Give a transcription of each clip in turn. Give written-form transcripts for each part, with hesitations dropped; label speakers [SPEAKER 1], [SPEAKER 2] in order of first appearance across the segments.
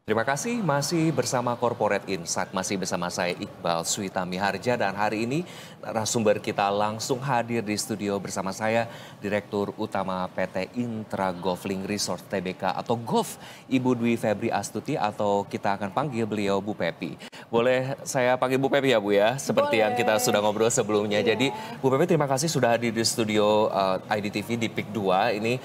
[SPEAKER 1] Terima kasih masih bersama Corporate Insight, masih bersama saya Iqbal Switami Harja dan hari ini narasumber kita langsung hadir di studio bersama saya Direktur Utama PT Intra Golfling Resort Tbk atau Golf, Ibu Dwi Febri Astuti atau kita akan panggil beliau Bu Pepi. Boleh saya panggil Bu Pepi ya Bu ya, seperti yang kita sudah ngobrol sebelumnya. Jadi Bu Pepi terima kasih sudah hadir di studio IDTV di PIK 2 ini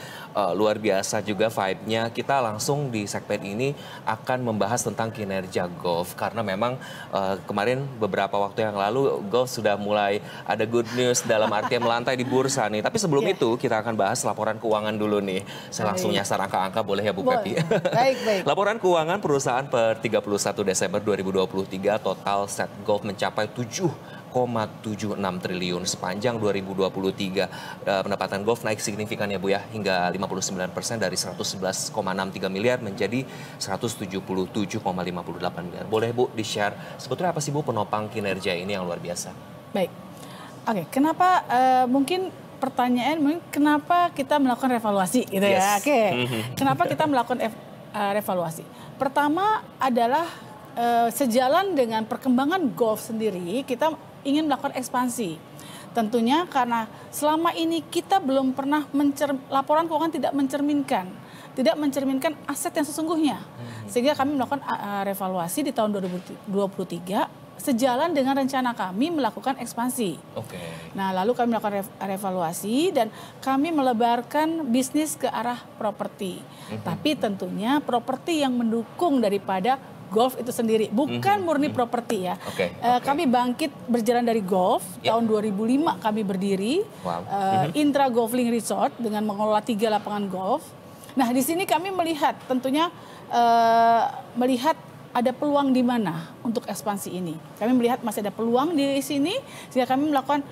[SPEAKER 1] luar biasa juga vibe-nya. Kita langsung di segmen ini akan membahas tentang kinerja golf karena memang kemarin beberapa waktu yang lalu golf sudah mulai ada good news dalam artian melantai di bursa nih. Tapi sebelum itu kita akan bahas laporan keuangan dulu nih. Saya langsung nyasar angka-angka boleh ya Bu Pepi?
[SPEAKER 2] Baik.
[SPEAKER 1] Laporan keuangan perusahaan per 31 Desember 2023 total set golf mencapai 7,76 triliun sepanjang 2023. Pendapatan golf naik signifikan ya Bu ya, hingga 59% dari 111,63 miliar menjadi 177,58 miliar. Boleh Bu di-share sebetulnya apa sih Bu penopang kinerja ini yang luar biasa?
[SPEAKER 2] Baik. Oke, kenapa mungkin pertanyaan kenapa kita melakukan revaluasi gitu ya. Oke. Kenapa kita melakukan revaluasi? Pertama adalah sejalan dengan perkembangan golf sendiri, kita ingin melakukan ekspansi. Tentunya karena selama ini kita belum pernah laporan keuangan tidak mencerminkan aset yang sesungguhnya. Sehingga kami melakukan revaluasi di tahun 2023 sejalan dengan rencana kami melakukan ekspansi. Nah, lalu kami melakukan revaluasi dan kami melebarkan bisnis ke arah properti. Tapi tentunya properti yang mendukung daripada golf itu sendiri, bukan murni properti ya. Kami bangkit berjalan dari golf, tahun 2005 kami berdiri, Intra Golfling Resort dengan mengelola 3 lapangan golf. Nah, di sini kami melihat tentunya melihat ada peluang di mana untuk ekspansi ini. Kami melihat masih ada peluang di sini, sehingga kami melakukan,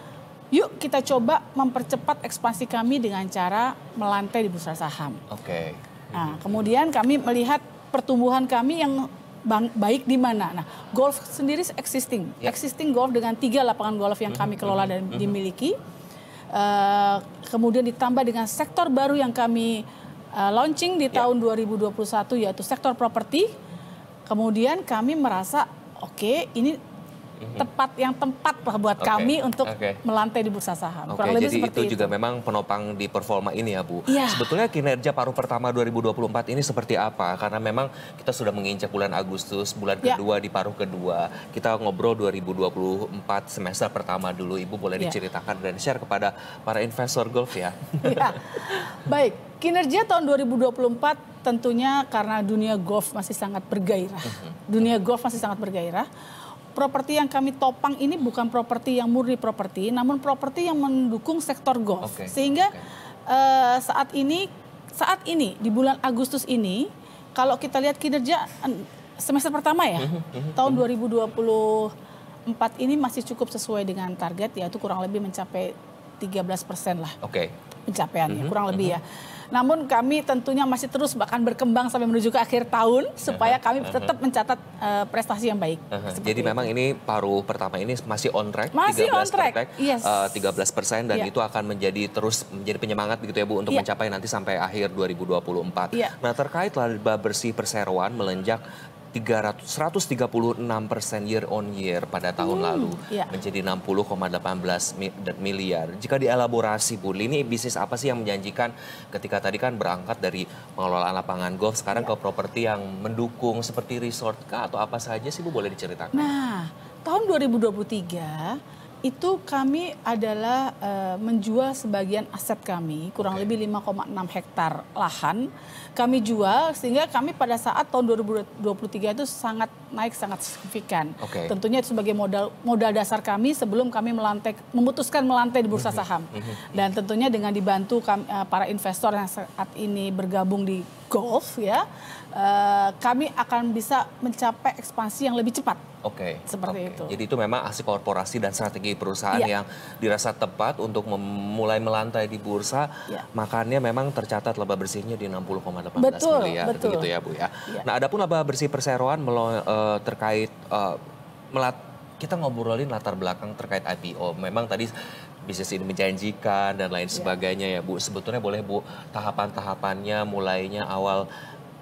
[SPEAKER 2] yuk kita coba mempercepat ekspansi kami dengan cara melantai di bursa saham. Nah, kemudian kami melihat pertumbuhan kami yang baik di mana. Nah, golf sendiri existing golf dengan 3 lapangan golf yang kami kelola dan dimiliki. Kemudian ditambah dengan sektor baru yang kami launching di tahun 2021 yaitu sektor properti. Kemudian kami merasa oke, ini tempat lah buat kami untuk melantai di bursa saham.
[SPEAKER 1] Jadi itu juga memang penopang di performa ini ya Bu. Sebetulnya kinerja paruh pertama 2024 ini seperti apa? Karena memang kita sudah menginjak bulan Agustus, bulan kedua di paruh kedua. Kita ngobrol 2024 semester pertama dulu. Ibu boleh diceritakan dan share kepada para investor golf ya.
[SPEAKER 2] Baik, kinerja tahun 2024 tentunya karena dunia golf masih sangat bergairah. Properti yang kami topang ini bukan properti yang murni properti, namun properti yang mendukung sektor golf. Sehingga saat ini di bulan Agustus ini, kalau kita lihat kinerja semester pertama ya, tahun 2024 ini masih cukup sesuai dengan target, yaitu kurang lebih mencapai 13% lah. Pencapaiannya, kurang lebih ya. Namun kami tentunya masih terus bahkan berkembang sampai menuju ke akhir tahun supaya kami tetap mencatat prestasi yang baik.
[SPEAKER 1] Jadi memang ini paruh pertama ini masih on track, 13% dan itu akan menjadi penyemangat begitu ya Bu untuk mencapai nanti sampai akhir 2024. Nah, terkait laba bersih perseroan melonjak 136% year on year pada tahun lalu menjadi 60,18 miliar. Jika dielaborasi Bu, ini bisnis apa sih yang menjanjikan ketika tadi kan berangkat dari pengelolaan lapangan golf sekarang ke properti yang mendukung seperti resort kah atau apa saja sih Bu, boleh diceritakan?
[SPEAKER 2] Nah, tahun 2023 itu kami adalah menjual sebagian aset kami, kurang lebih 5,6 hektar lahan. Kami jual sehingga kami pada saat tahun 2023 itu sangat signifikan. Tentunya itu sebagai modal dasar kami sebelum kami memutuskan melantai di bursa saham. Dan tentunya dengan dibantu para investor yang saat ini bergabung di golf ya, kami akan bisa mencapai ekspansi yang lebih cepat. Seperti itu.
[SPEAKER 1] Jadi itu memang aksi korporasi dan strategi perusahaan yang dirasa tepat untuk mulai melantai di bursa. Makanya memang tercatat laba bersihnya di 60,18 miliar begitu ya Bu ya. Nah, adapun laba bersih perseroan terkait kita ngobrolin latar belakang terkait IPO. Memang tadi bisnis ini menjanjikan dan lain sebagainya ya Bu. Sebetulnya boleh Bu tahapan-tahapannya mulainya awal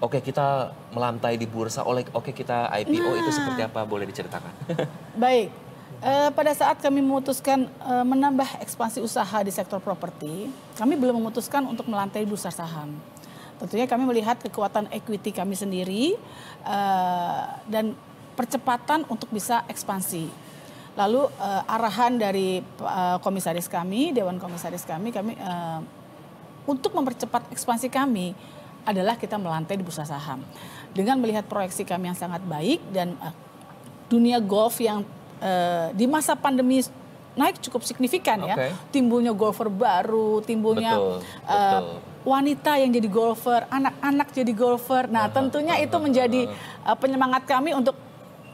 [SPEAKER 1] oke kita melantai di bursa, oke kita IPO itu seperti apa? Boleh diceritakan?
[SPEAKER 2] Baik, pada saat kami memutuskan menambah ekspansi usaha di sektor properti, kami belum memutuskan untuk melantai di bursa saham. Tentunya kami melihat kekuatan equity kami sendiri dan percepatan untuk bisa ekspansi. Lalu arahan dari komisaris kami, Dewan Komisaris kami untuk mempercepat ekspansi kami adalah kita melantai di bursa saham. Dengan melihat proyeksi kami yang sangat baik dan dunia golf yang di masa pandemi naik cukup signifikan ya. Timbulnya golfer baru, timbulnya wanita yang jadi golfer, anak-anak jadi golfer. Nah, tentunya itu menjadi penyemangat kami untuk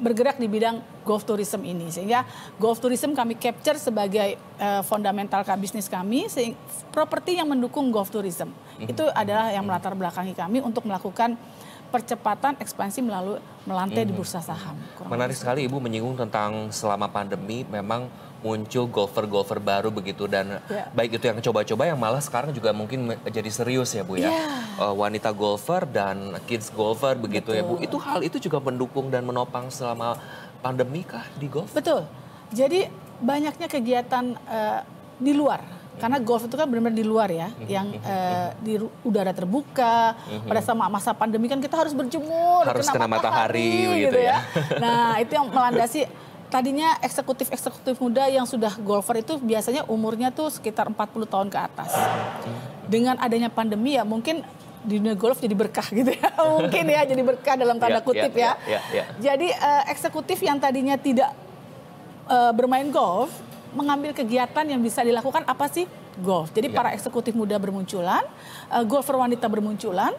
[SPEAKER 2] bergerak di bidang golf tourism ini. Sehingga golf tourism kami capture sebagai fundamental bisnis kami, properti yang mendukung golf tourism. Itu adalah yang melatar belakangi kami untuk melakukan percepatan ekspansi melalui melantai di bursa saham.
[SPEAKER 1] Menarik sekali Ibu menyinggung tentang selama pandemi memang muncul golfer-golfer baru begitu dan baik itu yang coba-coba yang malah sekarang juga mungkin jadi serius ya Bu ya. Wanita golfer dan kids golfer begitu ya Bu. Hal itu juga mendukung dan menopang selama pandemi kah di golf? Betul.
[SPEAKER 2] Jadi banyaknya kegiatan di luar. Karena golf itu kan benar-benar di luar ya, yang di udara terbuka. Pada sama masa pandemi kan kita harus berjemur,
[SPEAKER 1] harus kena matahari gitu ya.
[SPEAKER 2] Nah itu yang melandasi. Tadinya eksekutif muda yang sudah golfer itu biasanya umurnya tuh sekitar 40 tahun ke atas. Dengan adanya pandemi ya mungkin di dunia golf jadi berkah gitu ya. Mungkin ya jadi berkah dalam tanda kutip ya. Jadi eksekutif yang tadinya tidak bermain golf, mengambil kegiatan yang bisa dilakukan apa sih? Golf. Jadi para eksekutif muda bermunculan, golfer wanita bermunculan,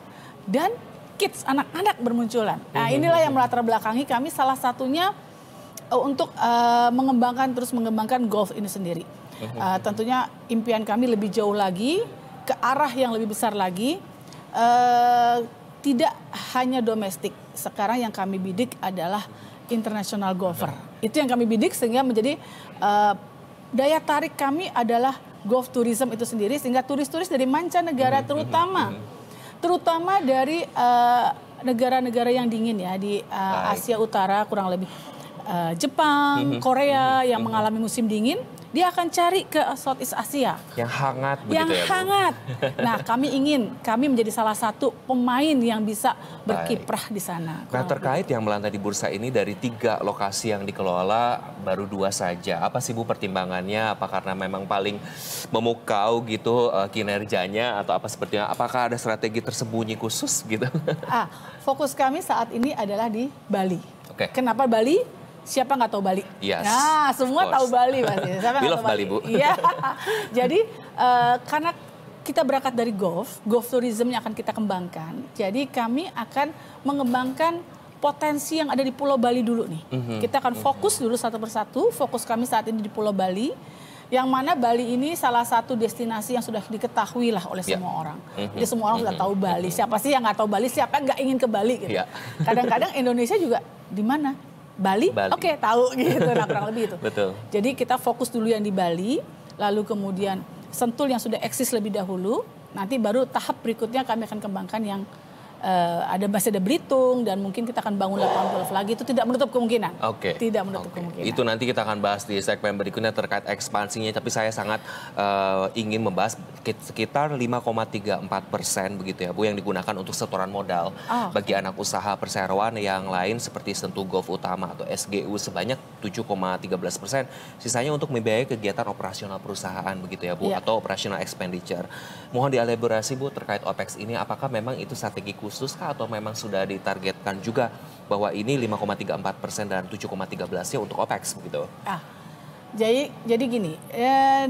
[SPEAKER 2] dan kids, anak-anak bermunculan. Nah inilah yang melatar belakangi kami salah satunya untuk terus mengembangkan golf ini sendiri. Tentunya impian kami lebih jauh lagi, ke arah yang lebih besar lagi, tidak hanya domestik. Sekarang yang kami bidik adalah international golfer. Itu yang kami bidik sehingga menjadi daya tarik kami adalah golf tourism itu sendiri, sehingga turis-turis dari mancanegara terutama dari negara-negara yang dingin ya di Asia Utara, kurang lebih Jepang, Korea yang mengalami musim dingin, dia akan cari ke Southeast Asia.
[SPEAKER 1] Yang hangat begitu
[SPEAKER 2] yang
[SPEAKER 1] ya, Bu?
[SPEAKER 2] hangat. Nah, kami menjadi salah satu pemain yang bisa berkiprah di sana.
[SPEAKER 1] Nah, terkait yang melantai di bursa ini dari 3 lokasi yang dikelola baru 2 saja. Apa sih Bu pertimbangannya? Apa karena memang paling memukau gitu kinerjanya atau apa sepertinya? Apakah ada strategi tersembunyi khusus gitu?
[SPEAKER 2] Fokus kami saat ini adalah di Bali. Kenapa Bali? Siapa nggak tahu Bali?
[SPEAKER 1] Yes,
[SPEAKER 2] nah, semua tahu Bali pasti. Siapa nggak tahu Bali?
[SPEAKER 1] Bu.
[SPEAKER 2] Iya. Jadi karena kita berangkat dari golf tourismnya akan kita kembangkan. Jadi kami akan mengembangkan potensi yang ada di Pulau Bali dulu nih. Kita akan fokus dulu satu persatu. Fokus kami saat ini di Pulau Bali. Yang mana Bali ini salah satu destinasi yang sudah diketahui lah oleh semua orang. Jadi semua orang sudah tahu Bali. Siapa sih yang nggak tahu Bali? Siapa yang nggak ingin ke Bali? Gitu. Kadang-kadang Indonesia juga di mana? Bali? Oke, tahu gitu. Nah, kurang lebih itu.
[SPEAKER 1] Betul.
[SPEAKER 2] Jadi kita fokus dulu yang di Bali, lalu kemudian Sentul yang sudah eksis lebih dahulu. Nanti baru tahap berikutnya kami akan kembangkan yang masih ada Belitung dan mungkin kita akan bangun lapangan golf lagi, itu tidak menutup kemungkinan. Tidak menutup kemungkinan.
[SPEAKER 1] Itu nanti kita akan bahas di segmen berikutnya terkait ekspansinya, tapi saya sangat ingin membahas sekitar 5,34% begitu ya Bu yang digunakan untuk setoran modal bagi anak usaha perseroan yang lain seperti Sentul Golf Utama atau SGU sebanyak 7,13%. Sisanya untuk membiayai kegiatan operasional perusahaan begitu ya Bu atau operational expenditure. Mohon dielaborasi Bu terkait OPEX ini, apakah memang itu strategi khusus kah atau memang sudah ditargetkan juga bahwa ini 5,34% dan 7,13-nya untuk OPEX begitu?
[SPEAKER 2] Jadi gini,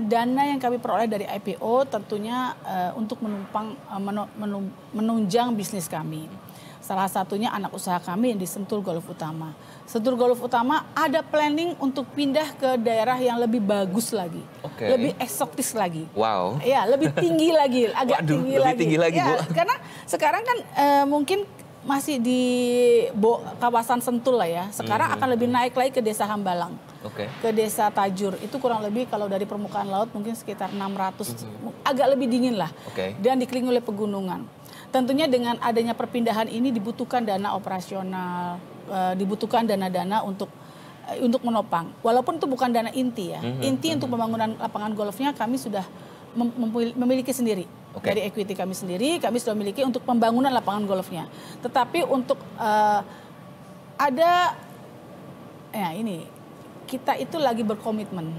[SPEAKER 2] dana yang kami peroleh dari IPO tentunya untuk menunjang bisnis kami. Salah satunya anak usaha kami yang di Sentul Golf Utama. Sentul Golf Utama ada planning untuk pindah ke daerah yang lebih bagus lagi, lebih eksotis lagi.
[SPEAKER 1] Wow.
[SPEAKER 2] Ya, lebih tinggi lagi, agak tinggi lagi.
[SPEAKER 1] Bu.
[SPEAKER 2] Karena sekarang kan mungkin masih di kawasan Sentul lah ya. Sekarang akan lebih naik lagi ke Desa Hambalang. Ke Desa Tajur. Itu kurang lebih kalau dari permukaan laut mungkin sekitar 600, agak lebih dingin lah. Dan dikelilingi oleh pegunungan. tentunya dengan adanya perpindahan ini dibutuhkan dana operasional, dibutuhkan dana-dana untuk menopang. Walaupun itu bukan dana inti ya. Inti untuk pembangunan lapangan golfnya kami sudah memiliki sendiri. Dari equity kami sendiri, kami sudah memiliki untuk pembangunan lapangan golfnya. Tetapi untuk ada, ya ini, kita itu lagi berkomitmen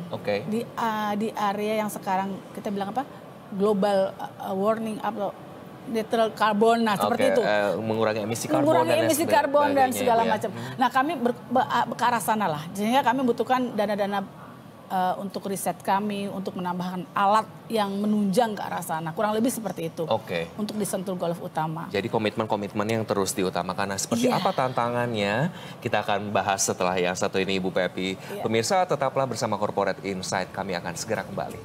[SPEAKER 2] di area yang sekarang kita bilang apa? Global warning atau netral carbon, nah seperti itu.
[SPEAKER 1] Mengurangi emisi karbon,
[SPEAKER 2] dan segala macam. Nah kami ke arah sana lah. Sehingga kami membutuhkan dana-dana untuk riset kami, untuk menambahkan alat yang menunjang ke arah sana. Kurang lebih seperti itu. Untuk di Sentul Golf Utama.
[SPEAKER 1] Jadi komitmen-komitmen yang terus diutamakan. Nah seperti apa tantangannya? Kita akan bahas setelah yang satu ini Ibu Pepi. Pemirsa tetaplah bersama Corporate Insight. Kami akan segera kembali.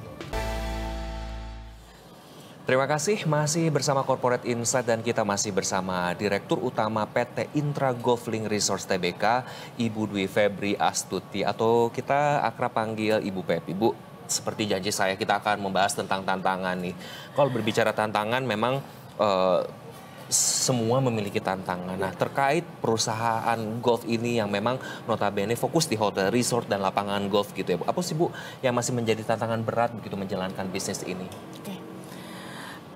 [SPEAKER 1] Terima kasih masih bersama Corporate Insight dan kita masih bersama Direktur Utama PT Intra Golf Link Resorts Tbk, Ibu Dwi Febri Astuti atau kita akrab panggil Ibu Pepi. Bu, seperti janji saya kita akan membahas tentang tantangan nih. Kalau berbicara tantangan memang semua memiliki tantangan. Nah terkait perusahaan golf ini yang memang notabene fokus di hotel, resort dan lapangan golf gitu ya Bu. Apa sih Bu yang masih menjadi tantangan berat begitu menjalankan bisnis ini?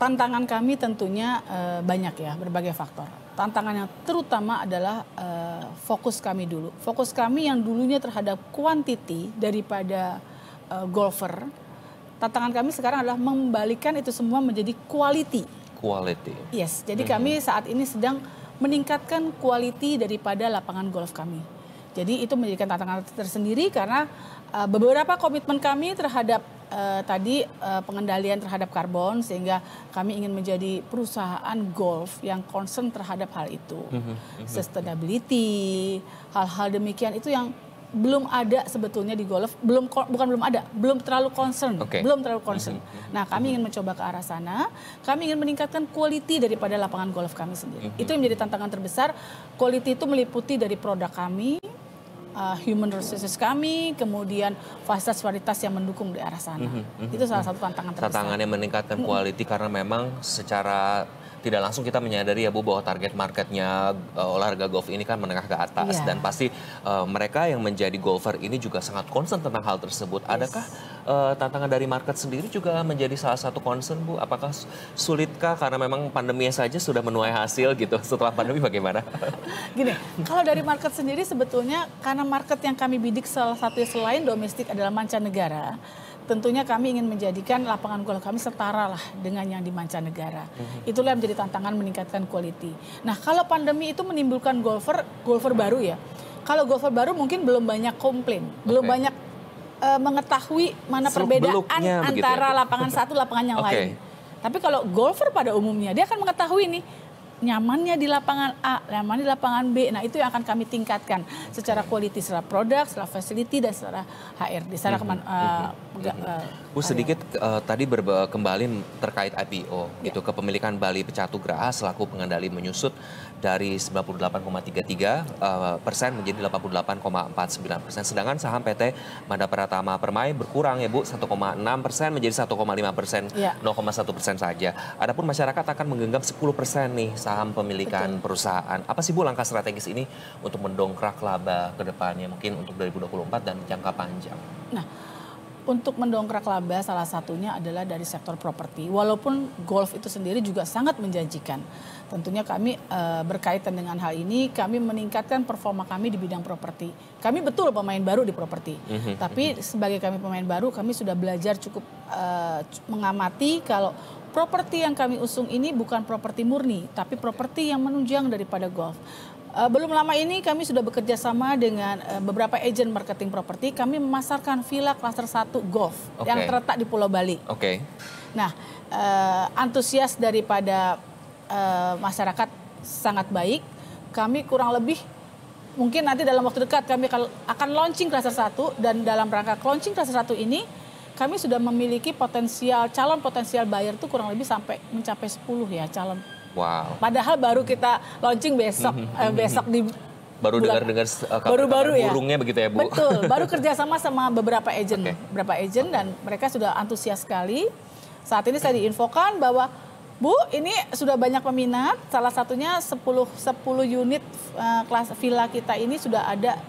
[SPEAKER 2] Tantangan kami tentunya banyak ya, berbagai faktor. Tantangan yang terutama adalah fokus kami dulu. Fokus kami yang dulunya terhadap quantity daripada golfer. Tantangan kami sekarang adalah membalikan itu semua menjadi quality. Yes, jadi kami saat ini sedang meningkatkan quality daripada lapangan golf kami. Jadi itu menjadikan tantangan tersendiri karena beberapa komitmen kami terhadap pengendalian terhadap karbon, sehingga kami ingin menjadi perusahaan golf yang concern terhadap hal itu. Sustainability, hal-hal demikian itu yang belum ada sebetulnya di golf, belum terlalu concern, Nah, kami ingin mencoba ke arah sana, kami ingin meningkatkan quality daripada lapangan golf kami sendiri. Itu yang menjadi tantangan terbesar. Quality itu meliputi dari produk kami, human resources kami, kemudian fasilitas yang mendukung di arah sana. Itu salah satu tantangan terbesar.
[SPEAKER 1] Tantangannya meningkatkan quality karena memang secara tidak langsung kita menyadari ya Bu bahwa target marketnya olahraga golf ini kan menengah ke atas dan pasti mereka yang menjadi golfer ini juga sangat concern tentang hal tersebut. Adakah tantangan dari market sendiri juga menjadi salah satu concern Bu? Apakah sulitkah karena memang pandeminya saja sudah menuai hasil gitu, setelah pandemi bagaimana?
[SPEAKER 2] Gini, kalau dari market sendiri sebetulnya karena market yang kami bidik salah satu selain domestik adalah mancanegara. Tentunya kami ingin menjadikan lapangan golf kami setara lah dengan yang di mancanegara. Itulah yang menjadi tantangan meningkatkan quality. Nah kalau pandemi itu menimbulkan golfer baru ya. Kalau golfer baru mungkin belum banyak komplain, belum banyak mengetahui mana perbedaan antara lapangan satu lapangan yang lain. Tapi kalau golfer pada umumnya dia akan mengetahui nih nyamannya di lapangan A, nyamannya di lapangan B. Nah itu yang akan kami tingkatkan secara quality, secara produk, secara facility, dan secara HRD. Secara
[SPEAKER 1] Bu sedikit tadi kembali terkait IPO, gitu, kepemilikan Bali Pecatu Graha selaku pengendali menyusut dari 98,33% menjadi 88,49%. Sedangkan saham PT Mada Pratama Permai berkurang ya Bu, 1,6% menjadi 1,5%, 0,1% saja. Adapun masyarakat akan menggenggam 10% nih saham pemilikan perusahaan. Apa sih Bu langkah strategis ini untuk mendongkrak laba ke depannya mungkin untuk 2024 dan jangka panjang?
[SPEAKER 2] Nah, untuk mendongkrak laba salah satunya adalah dari sektor properti. Walaupun golf itu sendiri juga sangat menjanjikan. Tentunya kami berkaitan dengan hal ini, kami meningkatkan performa kami di bidang properti. Kami betul pemain baru di properti. Tapi sebagai kami pemain baru, kami sudah belajar cukup mengamati kalau properti yang kami usung ini bukan properti murni, tapi properti yang menunjang daripada golf. Belum lama ini kami sudah bekerja sama dengan beberapa agen marketing properti. Kami memasarkan villa klaster 1 golf yang terletak di Pulau Bali. Nah, antusias daripada masyarakat sangat baik. Kami kurang lebih mungkin nanti dalam waktu dekat kami akan launching klaster 1, dan dalam rangka launching klaster 1 ini kami sudah memiliki calon potensial buyer itu kurang lebih sampai mencapai 10 ya calon.
[SPEAKER 1] Wow.
[SPEAKER 2] Padahal baru kita launching besok di
[SPEAKER 1] dengar
[SPEAKER 2] baru-baru ya.
[SPEAKER 1] Burungnya begitu ya Bu.
[SPEAKER 2] Betul, baru kerjasama sama beberapa agen, dan mereka sudah antusias sekali. Saat ini saya diinfokan bahwa Bu, ini sudah banyak peminat, salah satunya 10 unit kelas villa kita ini sudah ada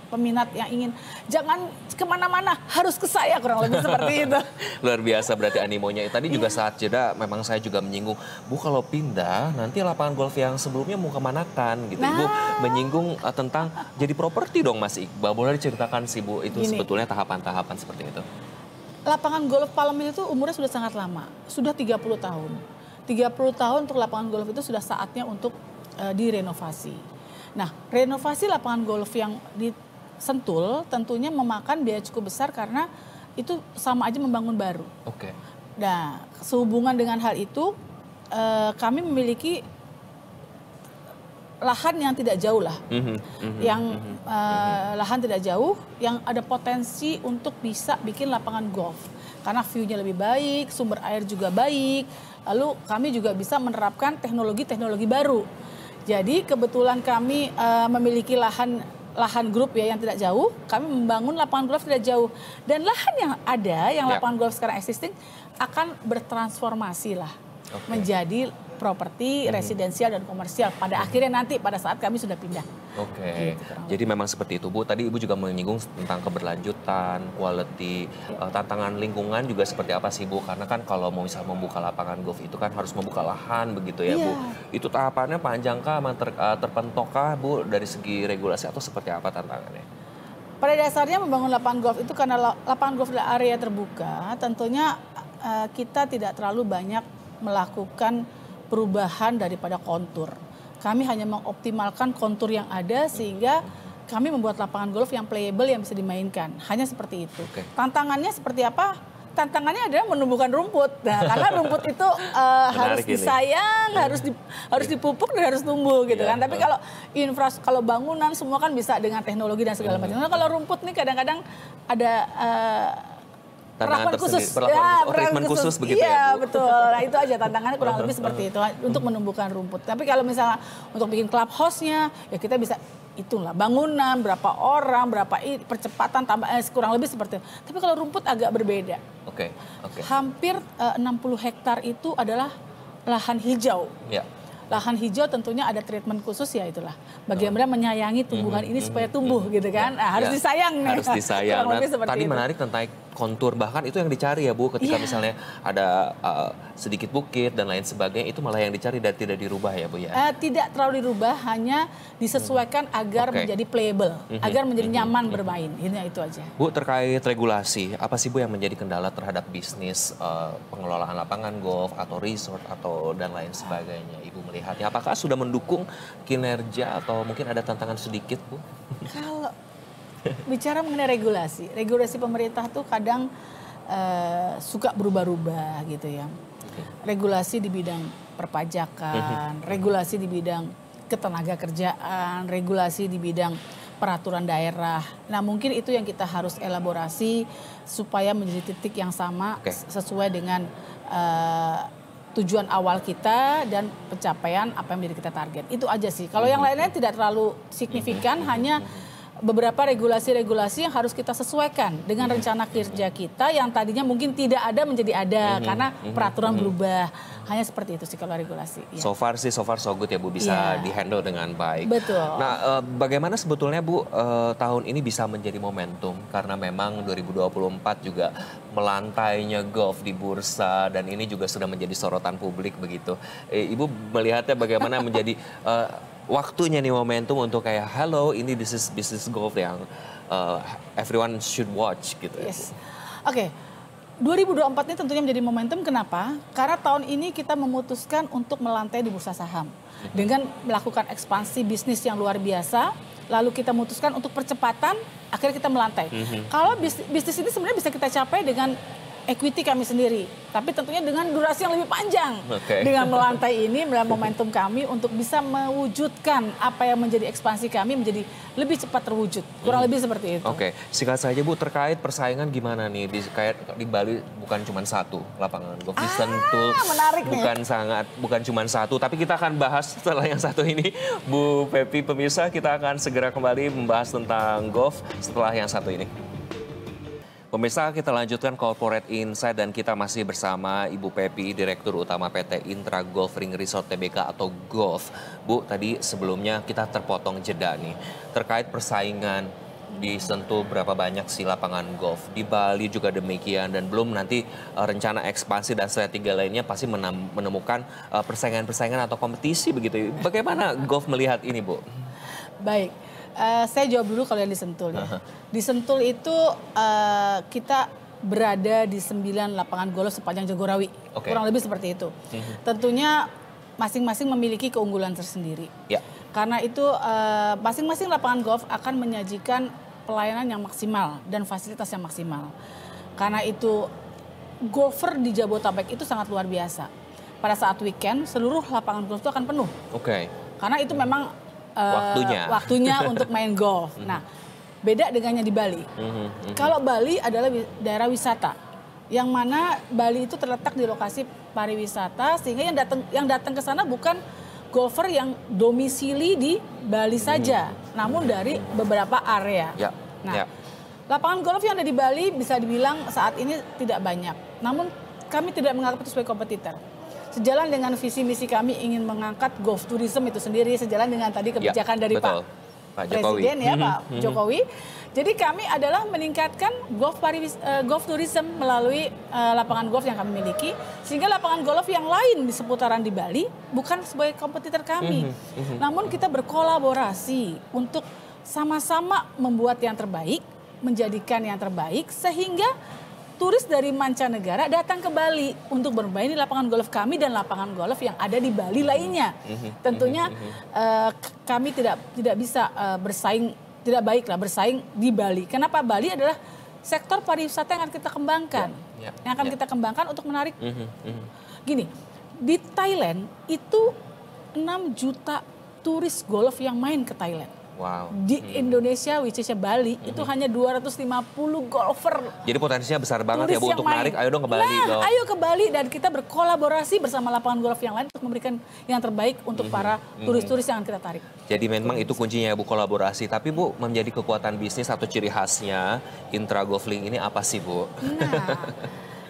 [SPEAKER 2] peminat yang ingin, jangan kemana-mana, harus ke saya, kurang lebih seperti itu.
[SPEAKER 1] Luar biasa berarti animonya. Tadi juga saat jeda memang saya juga menyinggung, Bu kalau pindah nanti lapangan golf yang sebelumnya mau kemanakan gitu. Ibu menyinggung tentang jadi properti dong Mas Iqbal. Boleh diceritakan sih Bu, itu sebetulnya tahapan-tahapan seperti itu?
[SPEAKER 2] Lapangan golf Palembang itu umurnya sudah sangat lama, sudah 30 tahun. 30 tahun untuk lapangan golf itu sudah saatnya untuk direnovasi. Nah, renovasi lapangan golf yang di Sentul tentunya memakan biaya cukup besar karena itu sama aja membangun baru.
[SPEAKER 1] Oke.
[SPEAKER 2] Nah, sehubungan dengan hal itu kami memiliki lahan yang tidak jauh lah, lahan tidak jauh yang ada potensi untuk bisa bikin lapangan golf karena view-nya lebih baik, sumber air juga baik, lalu kami juga bisa menerapkan teknologi-teknologi baru. Jadi kebetulan kami memiliki lahan grup ya yang tidak jauh, kami membangun lapangan golf tidak jauh. Dan lahan yang ada, yang lapangan golf sekarang existing, akan bertransformasi lah menjadi properti residensial dan komersial. Pada akhirnya nanti pada saat kami sudah pindah.
[SPEAKER 1] Oke, jadi memang seperti itu Bu. Tadi Ibu juga menyinggung tentang keberlanjutan, quality, tantangan lingkungan juga seperti apa sih Bu? Karena kan kalau mau misal membuka lapangan golf itu kan harus membuka lahan begitu ya Bu. Itu tahapannya panjang kah, terpentok kah Bu dari segi regulasi atau seperti apa tantangannya?
[SPEAKER 2] Pada dasarnya membangun lapangan golf itu karena lapangan golf adalah area terbuka, tentunya kita tidak terlalu banyak melakukan perubahan daripada kontur. Kami hanya mengoptimalkan kontur yang ada sehingga kami membuat lapangan golf yang playable yang bisa dimainkan. Hanya seperti itu. Tantangannya seperti apa? Tantangannya adalah menumbuhkan rumput. Nah, karena rumput itu harus disayang, harus dipupuk dan harus tumbuh gitu kan. Tapi kalau bangunan semua kan bisa dengan teknologi dan segala macam. Nah, kalau rumput nih kadang-kadang ada
[SPEAKER 1] tantangan khusus, treatment khusus begitu
[SPEAKER 2] ya Bu? Betul, nah itu aja tantangannya kurang lebih seperti itu untuk menumbuhkan rumput. Tapi kalau misalnya untuk bikin clubhouse-nya ya kita bisa itulah bangunan, berapa orang, berapa percepatan, tambah kurang lebih seperti itu. Tapi kalau rumput agak berbeda.
[SPEAKER 1] Oke.
[SPEAKER 2] Hampir 60 hektar itu adalah lahan hijau. Lahan hijau tentunya ada treatment khusus ya itulah. Bagaimana menyayangi tumbuhan ini supaya tumbuh gitu kan. Nah, harus disayang nih.
[SPEAKER 1] Harus disayang. Nah, tadi
[SPEAKER 2] itu.
[SPEAKER 1] Menarik tentang kontur, bahkan itu yang dicari ya Bu ketika misalnya ada sedikit bukit dan lain sebagainya, itu malah yang dicari dan tidak dirubah ya Bu ya?
[SPEAKER 2] Tidak terlalu dirubah, hanya disesuaikan agar menjadi playable, agar menjadi nyaman bermain. Ini itu aja.
[SPEAKER 1] Bu, terkait regulasi, apa sih Bu yang menjadi kendala terhadap bisnis pengelolaan lapangan golf atau resort atau dan lain sebagainya? Ibu melihatnya, apakah sudah mendukung kinerja atau mungkin ada tantangan sedikit Bu?
[SPEAKER 2] Kalau bicara mengenai regulasi pemerintah tuh kadang suka berubah-ubah gitu ya. Regulasi di bidang perpajakan, regulasi di bidang ketenaga kerjaan, regulasi di bidang peraturan daerah. Nah mungkin itu yang kita harus elaborasi supaya menjadi titik yang sama sesuai dengan tujuan awal kita dan pencapaian apa yang menjadi kita target. Itu aja sih. Kalau yang lainnya tidak terlalu signifikan, hanya beberapa regulasi-regulasi yang harus kita sesuaikan dengan rencana kerja kita yang tadinya mungkin tidak ada menjadi ada karena peraturan berubah. Hanya seperti itu sih kalau regulasi. Ya.
[SPEAKER 1] So far so good ya Bu, bisa dihandle dengan baik.
[SPEAKER 2] Betul.
[SPEAKER 1] Nah, bagaimana sebetulnya Bu tahun ini bisa menjadi momentum karena memang 2024 juga melantainya golf di bursa dan ini juga sudah menjadi sorotan publik begitu. Ibu melihatnya bagaimana menjadi waktunya nih momentum untuk kayak hello ini this is business golf yang everyone should watch gitu ya.
[SPEAKER 2] Oke. 2024 ini tentunya menjadi momentum, kenapa? Karena tahun ini kita memutuskan untuk melantai di bursa saham. Dengan melakukan ekspansi bisnis yang luar biasa, lalu kita memutuskan untuk percepatan, akhirnya kita melantai. Kalau bisnis ini sebenarnya bisa kita capai dengan equity kami sendiri, tapi tentunya dengan durasi yang lebih panjang. Dengan melantai ini, dengan momentum kami untuk bisa mewujudkan apa yang menjadi ekspansi kami menjadi lebih cepat terwujud. Kurang lebih seperti itu.
[SPEAKER 1] Singkat saja Bu, terkait persaingan gimana nih? Di Bali bukan cuma satu lapangan golf di Sentul, bukan cuma satu, tapi kita akan bahas setelah yang satu ini. Bu Pepi, pemirsa, kita akan segera kembali membahas tentang golf setelah yang satu ini. Pemirsa, kita lanjutkan Corporate Insight dan kita masih bersama Ibu Pepi, Direktur Utama PT Intra Golf Ring Resort Tbk atau Golf. Bu, tadi sebelumnya kita terpotong jeda nih terkait persaingan di Sentul berapa banyak sih lapangan golf. Di Bali juga demikian dan belum nanti rencana ekspansi dan strategi lainnya pasti menemukan persaingan-persaingan atau kompetisi begitu. Bagaimana golf melihat ini, Bu?
[SPEAKER 2] Baik. Saya jawab dulu kalau yang di Sentul ya. Di Sentul itu kita berada di 9 lapangan golf sepanjang Jagorawi. Kurang lebih seperti itu. Tentunya masing-masing memiliki keunggulan tersendiri.
[SPEAKER 1] Ya.
[SPEAKER 2] Karena itu masing-masing lapangan golf akan menyajikan pelayanan yang maksimal dan fasilitas yang maksimal. Karena itu golfer di Jabodetabek itu sangat luar biasa. Pada saat weekend seluruh lapangan golf itu akan penuh. Karena itu memang waktunya untuk main golf. Nah, beda dengannya di Bali. Kalau Bali adalah daerah wisata, yang mana Bali itu terletak di lokasi pariwisata, sehingga yang datang ke sana bukan golfer yang domisili di Bali saja, namun dari beberapa area. Nah, lapangan golf yang ada di Bali bisa dibilang saat ini tidak banyak. Namun kami tidak menganggap itu sebagai kompetitor. Sejalan dengan visi misi kami ingin mengangkat golf tourism itu sendiri, sejalan dengan tadi kebijakan dari Pak Presiden ya, Pak Jokowi. Jadi kami adalah meningkatkan golf tourism melalui lapangan golf yang kami miliki, sehingga lapangan golf yang lain di seputaran di Bali bukan sebagai kompetitor kami. Namun kita berkolaborasi untuk sama-sama membuat yang terbaik, menjadikan yang terbaik, sehingga turis dari mancanegara datang ke Bali untuk bermain di lapangan golf kami dan lapangan golf yang ada di Bali lainnya. Tentunya kami tidak bisa bersaing, tidak baiklah bersaing di Bali. Kenapa? Bali adalah sektor pariwisata yang akan kita kembangkan. Yang akan kita kembangkan untuk menarik. Gini, di Thailand itu 6 juta turis golf yang main ke Thailand. Di Indonesia, which is Bali, itu hanya 250 golfer.
[SPEAKER 1] Jadi potensinya besar banget ya Bu untuk menarik, ayo dong ke Bali.
[SPEAKER 2] Nah, ayo ke Bali dan kita berkolaborasi bersama lapangan golf yang lain untuk memberikan yang terbaik untuk para turis-turis yang akan kita tarik.
[SPEAKER 1] Jadi memang itu kuncinya ya Bu, kolaborasi. Tapi Bu, menjadi kekuatan bisnis atau ciri khasnya Intra Golf Ring ini apa sih Bu?
[SPEAKER 2] Nah,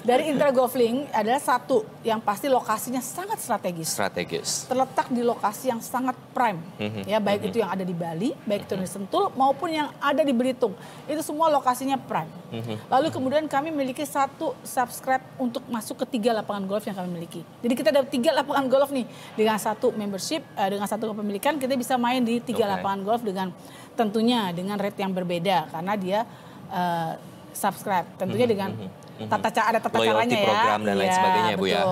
[SPEAKER 2] dari Intra Golf Ring adalah satu yang pasti lokasinya sangat strategis. Terletak di lokasi yang sangat prime. Ya, baik itu yang ada di Bali, baik itu di Sentul maupun yang ada di Belitung. Itu semua lokasinya prime. Lalu kemudian kami memiliki satu subscribe untuk masuk ke 3 lapangan golf yang kami miliki. Jadi kita ada 3 lapangan golf nih dengan satu membership, dengan satu kepemilikan kita bisa main di 3 lapangan golf dengan tentunya dengan rate yang berbeda karena dia subscribe. Tentunya dengan ada tata caranya ya.
[SPEAKER 1] Program dan lain sebagainya ya Bu ya.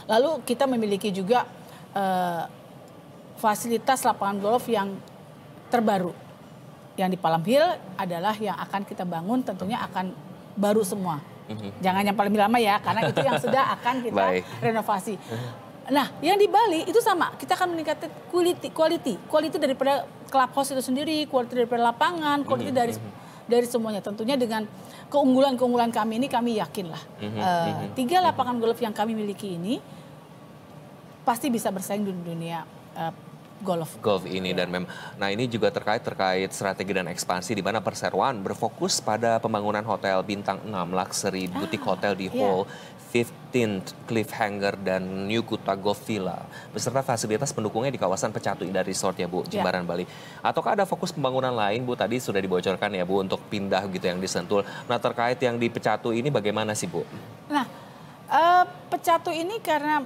[SPEAKER 2] Lalu kita memiliki juga fasilitas lapangan golf yang terbaru. Yang di Palm Hill adalah yang akan kita bangun tentunya akan baru semua. Jangan yang paling lama ya karena itu yang sudah akan kita renovasi. Nah, yang di Bali itu sama. Kita akan meningkatkan quality daripada clubhouse itu sendiri, quality daripada lapangan, quality dari semuanya. Tentunya dengan keunggulan kami ini kami yakinlah 3 lapangan golf yang kami miliki ini pasti bisa bersaing di dunia golf
[SPEAKER 1] ini dan nah ini juga terkait strategi dan ekspansi di mana Perseroan berfokus pada pembangunan hotel bintang 6 luxury boutique hotel di Hall 15th Cliffhanger dan New Kuta Golf Villa beserta fasilitas pendukungnya di kawasan Pecatu Indah Resort ya Bu, Jimbaran Bali. Ataukah ada fokus pembangunan lain Bu? Tadi sudah dibocorkan ya Bu untuk pindah gitu yang di Sentul. Nah terkait yang di Pecatu ini bagaimana sih Bu?
[SPEAKER 2] Nah Pecatu ini karena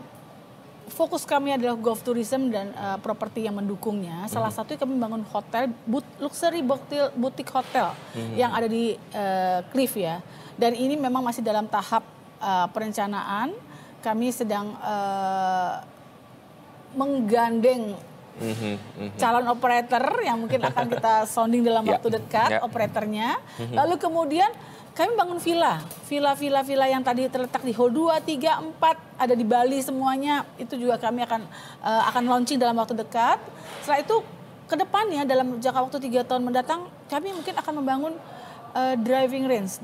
[SPEAKER 2] fokus kami adalah golf tourism dan properti yang mendukungnya. Salah satunya kami membangun hotel, luxury boutique hotel yang ada di Cliff ya. Dan ini memang masih dalam tahap perencanaan. Kami sedang menggandeng calon operator yang mungkin akan kita sounding dalam waktu dekat operatornya. Lalu kemudian kami bangun villa yang tadi terletak di Hall 2, 3, 4 ada di Bali semuanya. Itu juga kami akan launching dalam waktu dekat. Setelah itu ke depannya dalam jangka waktu 3 tahun mendatang kami mungkin akan membangun Driving range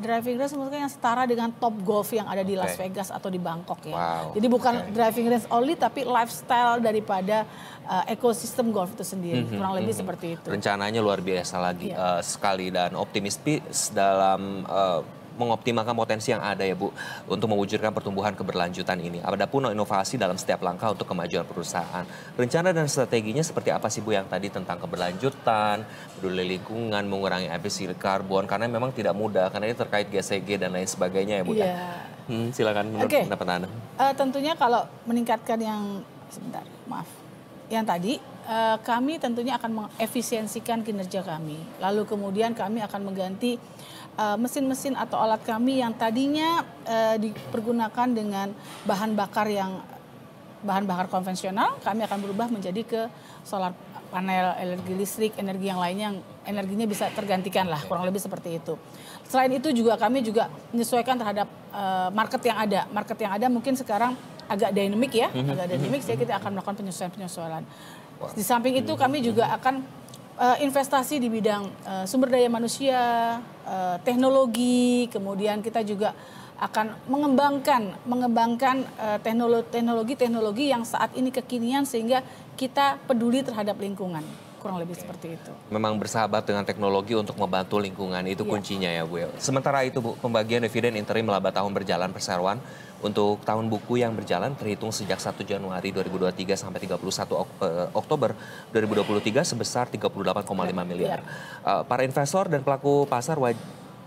[SPEAKER 2] maksudnya yang setara dengan Top Golf yang ada di Las Vegas atau di Bangkok ya.
[SPEAKER 1] Wow.
[SPEAKER 2] Jadi bukan driving range only tapi lifestyle daripada ekosistem golf itu sendiri. Kurang lebih seperti itu.
[SPEAKER 1] Rencananya luar biasa lagi sekali dan optimistis dalam mengoptimalkan potensi yang ada ya Bu untuk mewujudkan pertumbuhan keberlanjutan ini. Ada pun inovasi dalam setiap langkah untuk kemajuan perusahaan. Rencana dan strateginya seperti apa sih Bu yang tadi tentang keberlanjutan, peduli lingkungan, mengurangi emisi karbon karena memang tidak mudah karena ini terkait GSG dan lain sebagainya ya Bu ya. Silakan menurut pendapat Anda.
[SPEAKER 2] Tentunya kalau meningkatkan yang tadi kami tentunya akan mengefisiensikan kinerja kami. Lalu kemudian kami akan mengganti mesin-mesin atau alat kami yang tadinya dipergunakan dengan bahan bakar konvensional, kami akan berubah menjadi ke solar panel, energi listrik, energi yang lainnya yang energinya bisa tergantikan lah, kurang lebih seperti itu. Selain itu juga kami juga menyesuaikan terhadap market yang ada. Market yang ada mungkin sekarang agak dinamik ya, jadi kita akan melakukan penyesuaian. Di samping itu kami juga akan investasi di bidang sumber daya manusia, teknologi, kemudian kita juga akan mengembangkan teknologi yang saat ini kekinian sehingga kita peduli terhadap lingkungan. Kurang lebih seperti itu.
[SPEAKER 1] Memang bersahabat dengan teknologi untuk membantu lingkungan, itu kuncinya ya Bu. Sementara itu Bu, pembagian dividen interim laba tahun berjalan perseroan untuk tahun buku yang berjalan terhitung sejak 1 Januari 2023 sampai 31 Oktober 2023 sebesar 38,5 miliar. Para investor dan pelaku pasar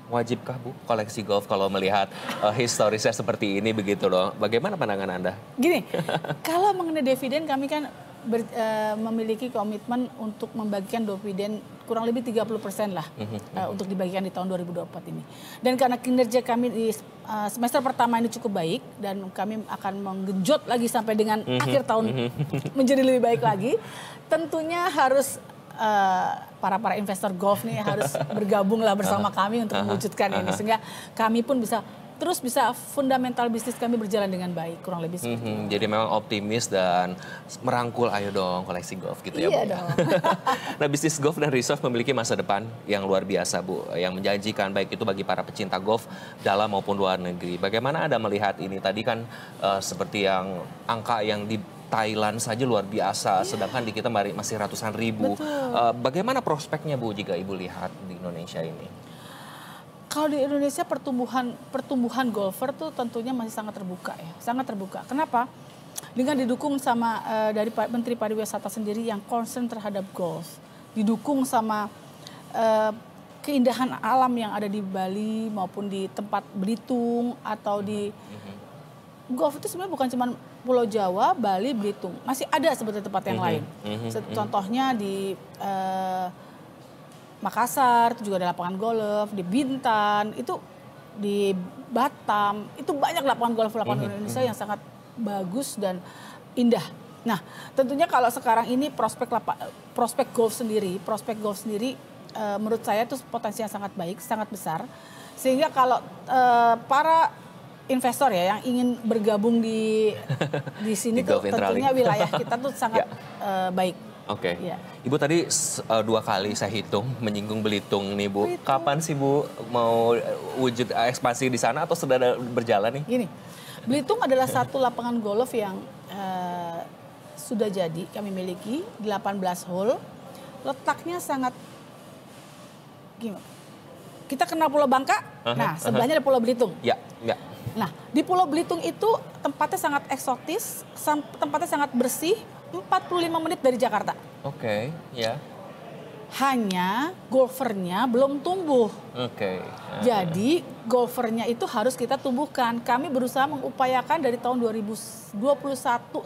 [SPEAKER 1] wajibkah Bu koleksi golf kalau melihat historisnya seperti ini begitu loh. Bagaimana pandangan Anda?
[SPEAKER 2] Gini, kalau mengenai dividen kami kan memiliki komitmen untuk membagikan dividen kurang lebih 30% lah untuk dibagikan di tahun 2024 ini. Dan karena kinerja kami di semester pertama ini cukup baik dan kami akan menggenjot lagi sampai dengan akhir tahun menjadi lebih baik lagi, tentunya harus para investor golf nih harus bergabunglah bersama kami untuk mewujudkan ini sehingga kami pun bisa fundamental bisnis kami berjalan dengan baik, kurang lebih seperti itu.
[SPEAKER 1] Jadi memang optimis dan merangkul, ayo dong koleksi golf gitu ya Bu.
[SPEAKER 2] Iya dong.
[SPEAKER 1] Nah, bisnis golf dan reserve memiliki masa depan yang luar biasa Bu, yang menjanjikan baik itu bagi para pecinta golf dalam maupun luar negeri. Bagaimana Anda melihat ini? Tadi kan seperti yang angka yang di Thailand saja luar biasa, sedangkan di kita masih ratusan ribu. Bagaimana prospeknya Bu jika Ibu lihat di Indonesia ini?
[SPEAKER 2] Kalau di Indonesia pertumbuhan golfer tuh tentunya masih sangat terbuka ya, sangat terbuka. Kenapa? Dengan didukung sama dari Menteri Pariwisata sendiri yang concern terhadap golf, didukung sama keindahan alam yang ada di Bali maupun di tempat Belitung atau di golf itu sebenarnya bukan cuma Pulau Jawa, Bali, Belitung, masih ada sebetulnya tempat yang lain. Contohnya di Makassar itu juga ada lapangan golf, di Bintan, itu di Batam, itu banyak lapangan golf Indonesia yang sangat bagus dan indah. Nah, tentunya kalau sekarang ini prospek golf sendiri menurut saya itu potensinya sangat baik, sangat besar. Sehingga kalau para investor ya yang ingin bergabung di sini tuh tentunya wilayah kita tuh sangat baik.
[SPEAKER 1] Oke. Ibu tadi 2 kali saya hitung menyinggung Belitung nih Bu. Kapan sih Bu mau wujud ekspansi di sana atau sudah berjalan nih?
[SPEAKER 2] Gini, Belitung adalah satu lapangan golf yang sudah jadi kami miliki 18 hole. Letaknya sangat gimana? Kita kenal Pulau Bangka, nah sebelahnya ada Pulau Belitung.
[SPEAKER 1] Ya.
[SPEAKER 2] Nah di Pulau Belitung itu tempatnya sangat eksotis, tempatnya sangat bersih. 45 menit dari Jakarta.
[SPEAKER 1] Oke, ya.
[SPEAKER 2] Hanya golfernya belum tumbuh. Jadi golfernya itu harus kita tumbuhkan. Kami berusaha mengupayakan dari tahun 2021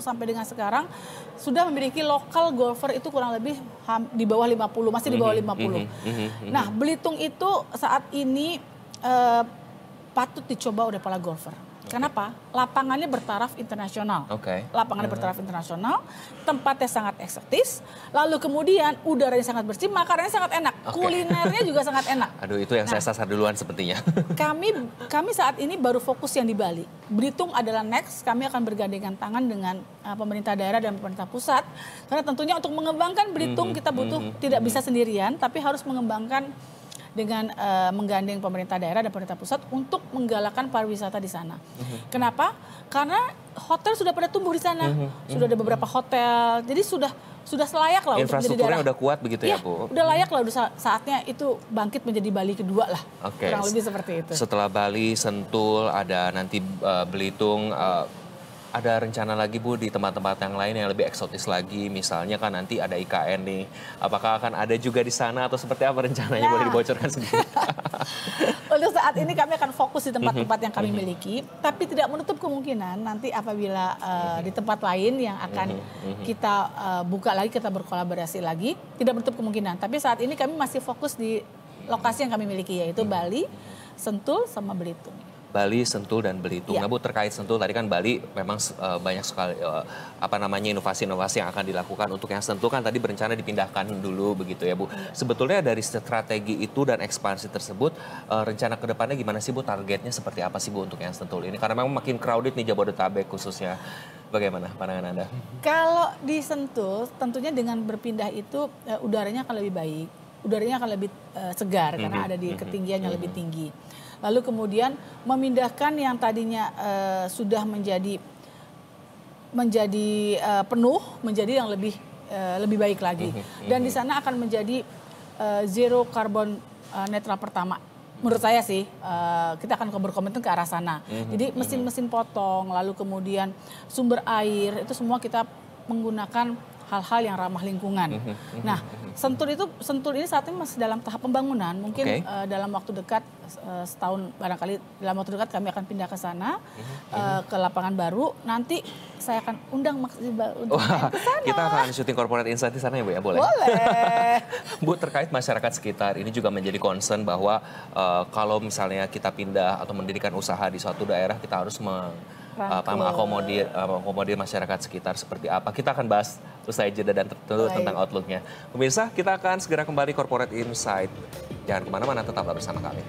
[SPEAKER 2] sampai dengan sekarang sudah memiliki lokal golfer itu kurang lebih di bawah 50, masih di bawah 50. Nah, Belitung itu saat ini patut dicoba oleh para golfer. Kenapa? Lapangannya bertaraf internasional. Lapangannya bertaraf internasional, tempatnya sangat eksotis, lalu kemudian udaranya sangat bersih, makanannya sangat enak, kulinernya juga sangat enak.
[SPEAKER 1] Aduh, itu yang saya sasar duluan sepertinya.
[SPEAKER 2] Kami saat ini baru fokus yang di Bali. Belitung adalah next, kami akan bergandengan tangan dengan pemerintah daerah dan pemerintah pusat. Karena tentunya untuk mengembangkan Belitung kita butuh tidak bisa sendirian, tapi harus mengembangkan dengan menggandeng pemerintah daerah dan pemerintah pusat untuk menggalakkan pariwisata di sana. Kenapa? Karena hotel sudah pada tumbuh di sana, sudah ada beberapa hotel, jadi sudah layak lah untuk menjadi daerah.
[SPEAKER 1] Infrastrukturnya udah kuat begitu ya, Bu?
[SPEAKER 2] Udah layak lah, udah saatnya itu bangkit menjadi Bali kedua lah, kurang lebih seperti itu.
[SPEAKER 1] Setelah Bali, Sentul, ada nanti Belitung, ada rencana lagi Bu di tempat-tempat yang lain yang lebih eksotis lagi, misalnya kan nanti ada IKN nih, apakah akan ada juga di sana atau seperti apa rencananya, boleh dibocorkan sedikit?
[SPEAKER 2] Untuk saat ini kami akan fokus di tempat-tempat yang kami miliki, tapi tidak menutup kemungkinan nanti apabila di tempat lain yang akan kita buka lagi, kita berkolaborasi lagi, tidak menutup kemungkinan. Tapi saat ini kami masih fokus di lokasi yang kami miliki, yaitu Bali, Sentul, sama Belitung.
[SPEAKER 1] Bali, Sentul, dan Belitung. Nah Bu, terkait Sentul tadi kan Bali memang banyak sekali inovasi-inovasi yang akan dilakukan. Untuk yang Sentul kan tadi berencana dipindahkan dulu begitu ya Bu. Sebetulnya dari strategi itu dan ekspansi tersebut, rencana ke depannya gimana sih Bu? Targetnya seperti apa sih Bu untuk yang Sentul ini? Karena memang makin crowded nih Jabodetabek khususnya. Bagaimana pandangan Anda?
[SPEAKER 2] Kalau di Sentul tentunya dengan berpindah itu udaranya akan lebih baik. Udaranya akan lebih segar karena ada di ketinggian yang lebih tinggi. Lalu kemudian memindahkan yang tadinya sudah menjadi penuh menjadi yang lebih baik lagi. Dan di sana akan menjadi zero carbon netral pertama. Menurut saya sih kita akan berkomitmen ke arah sana. Jadi mesin-mesin potong, lalu kemudian sumber air itu semua kita menggunakan hal-hal yang ramah lingkungan. Nah, Sentul ini saat ini masih dalam tahap pembangunan. Mungkin dalam waktu dekat setahun barangkali dalam waktu dekat kami akan pindah ke sana ke lapangan baru. Nanti saya akan undang Mas Iqbal untuk ke sana.
[SPEAKER 1] Kita akan syuting Corporate Insight di sana ya Bu ya, boleh?
[SPEAKER 2] Boleh.
[SPEAKER 1] Bu, terkait masyarakat sekitar ini juga menjadi concern bahwa kalau misalnya kita pindah atau mendirikan usaha di suatu daerah, kita harus mengakomodir masyarakat sekitar seperti apa. Kita akan bahas usai jeda dan tentu tentang outlook-nya. Pemirsa, kita akan segera kembali Corporate Insight. Jangan kemana-mana, tetaplah bersama kami.